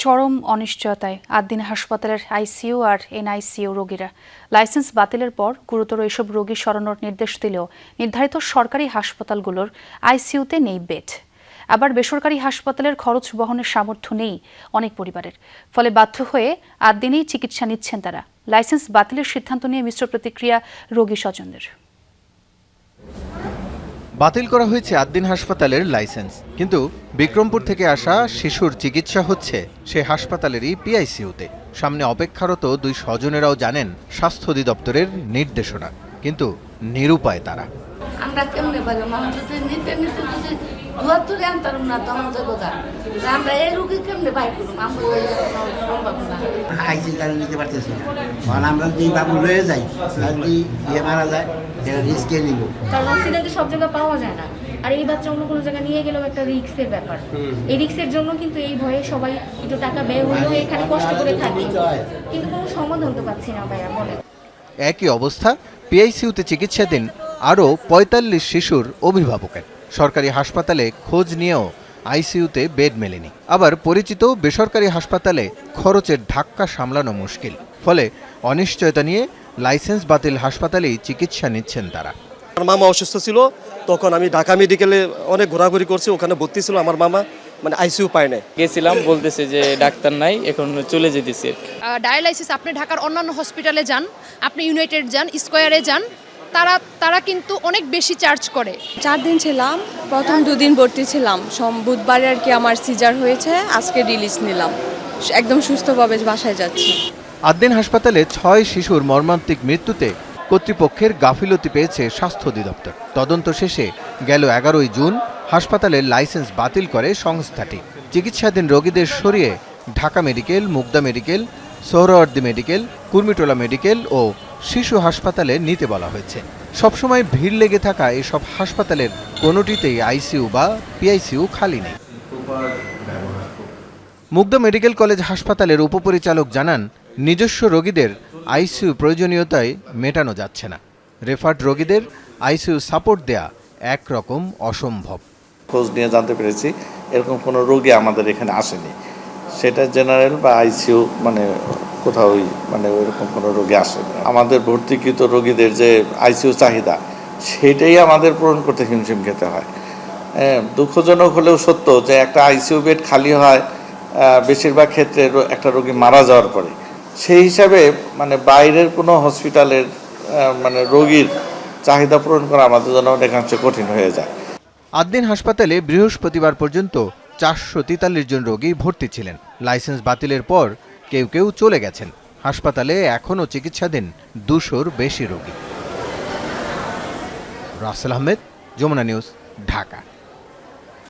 চরম অনিশ্চয়তায় আদ্দিন হাসপাতালের আইসিইউ আর এনআইসিইউ রোগীরা। লাইসেন্স বাতিলের পর গুরুতর এসব রোগী সরানোর নির্দেশ দিলেও নির্ধারিত সরকারি হাসপাতালগুলোর আইসিইউতে নেই বেড। আবার বেসরকারি হাসপাতালের খরচ বহনের সামর্থ্য নেই অনেক পরিবারের, ফলে বাধ্য হয়ে আদ্দিনেই চিকিৎসা নিচ্ছেন তারা। লাইসেন্স বাতিলের সিদ্ধান্ত নিয়ে মিশ্র প্রতিক্রিয়া রোগী স্বজনদের। বাতিল করা হয়েছে আদ্দিন হাসপাতালের লাইসেন্স, কিন্তু বিক্রমপুর থেকে আসা শিশুর চিকিৎসা হচ্ছে সে হাসপাতালেরই পিআইসিইউতে। সামনে অপেক্ষারত দুই স্বজনেরাও জানেন স্বাস্থ্য অধিদপ্তরের নির্দেশনা, কিন্তু নিরুপায় তারা। আমরা কেমনে পারি মানুষ নিতে নিতে যদি দুয়াতুরে আনতাম না তখন যাবো আমরা এই রুগী কেমনে বাই করুম আমরা সম্ভব না। আইসি কারণ নিতে পারতেছি না, কারণ আমরা যদি বাবু লয়ে যাই যদি ইয়ে মারা যায় সেটা রিস্কে নিব, কারণ অক্সিজেন সব জায়গায় পাওয়া যায় না। আর এই বাচ্চা অন্য কোনো জায়গায় নিয়ে গেলেও একটা রিস্কের ব্যাপার। এই রিস্কের জন্য কিন্তু এই ভয়ে সবাই একটু টাকা ব্যয় হলেও এখানে কষ্ট করে থাকি, কিন্তু কোনো সমাধান তো পাচ্ছি না ভাইয়া বলে। একই অবস্থা পিআইসিইউতে চিকিৎসাধীন আরও ৪৫ শিশুর অভিভাবকের। সরকারি হাসপাতালে খোঁজ নিয়েও আইসিইউতে বেড মেলেনি। আবার পরিচিত বেসরকারি হাসপাতালে খরচের ধাক্কা সামলানো মুশকিল, ফলে অনিশ্চয়তা নিয়ে লাইসেন্স বাতিল হাসপাতালেই চিকিৎসা নিচ্ছেন তারা। আমার মামা অসুস্থ ছিল, তখন আমি ঢাকা মেডিকেলে অনেক ঘোরাঘুরি করছি, ওখানে ভর্তি ছিল আমার মামা, মানে আইসিইউ পায় নাই। গেছিলাম, বলতেছে যে ডাক্তার নাই, এখন চলে যেতেছে। ডায়ালাইসিস আপনি ঢাকার অন্যান্য হসপিটালে যান, আপনি ইউনাইটেড যান, স্কয়ারে যান, তারা কিন্তু অনেক বেশি চার্জ করে। 4 দিন ছিলাম, প্রথম 2 দিন ভর্তি ছিলাম। বুধবারে আর কি আমার সিজার হয়েছে, আজকে রিলিজ নিলাম, একদম সুস্থভাবে বাসায় যাচ্ছি। আদ্দিন হাসপাতালে 6 শিশুর মর্মান্তিক মৃত্যুতে কর্তৃপক্ষের গাফিলতি পেয়েছে স্বাস্থ্য অধিদপ্তর। তদন্ত শেষে গেল 11 জুন হাসপাতালের লাইসেন্স বাতিল করে সংস্থাটি। চিকিৎসাধীন রোগীদের সরিয়ে Dhaka medical, Mugda medical, Suhrawardy medical, Kurmitola medical ও শিশু হাসপাতালে নিতে বলা হয়েছে। সবসময় ভিড় লেগে থাকা এসব হাসপাতালের কোনোটিতেই আইসিইউ বা পিআইসিইউ খালি নেই। মুগদা মেডিকেল কলেজ হাসপাতালের উপপরিচালক জানান, নিজস্ব রোগীদের আইসিইউ প্রয়োজনীয়তায় মেটানো যাচ্ছে না। রেফার্ড রোগীদের আইসিইউ সাপোর্ট দেয়া একরকম অসম্ভব। খোঁজ নিয়ে জানতে পেরেছি এরকম কোনো রোগী আমাদের এখানে আসেনি, সেটা জেনারেল বা আইসিইউ মানে কোথাও মানে ওইরকম কোনো রোগী আসেনি। আমাদের ভর্তিকৃত রোগীদের যে আইসিইউ চাহিদা সেটাই আমাদের পূরণ করতে হিমশিম খেতে হয়। দুঃখজনক হলেও সত্য যে একটা আইসিইউ বেড খালি হয় বেশিরভাগ ক্ষেত্রে একটা রোগী মারা যাওয়ার পরে। সেই হিসাবে মানে বাইরের কোনো হসপিটালের মানে রোগীর চাহিদা পূরণ করা আমাদের জন্য অনেকাংশে কঠিন হয়ে যায়। আদ্দিন হাসপাতালে বৃহস্পতিবার পর্যন্ত 443 জন রোগী ভর্তি ছিলেন। লাইসেন্স বাতিলের পর কেউ কেউ চলে গেছেন। হাসপাতালে এখনও চিকিৎসাধীন 200-র বেশি রোগী। রাসেল আহমেদ, যমুনা নিউজ, ঢাকা।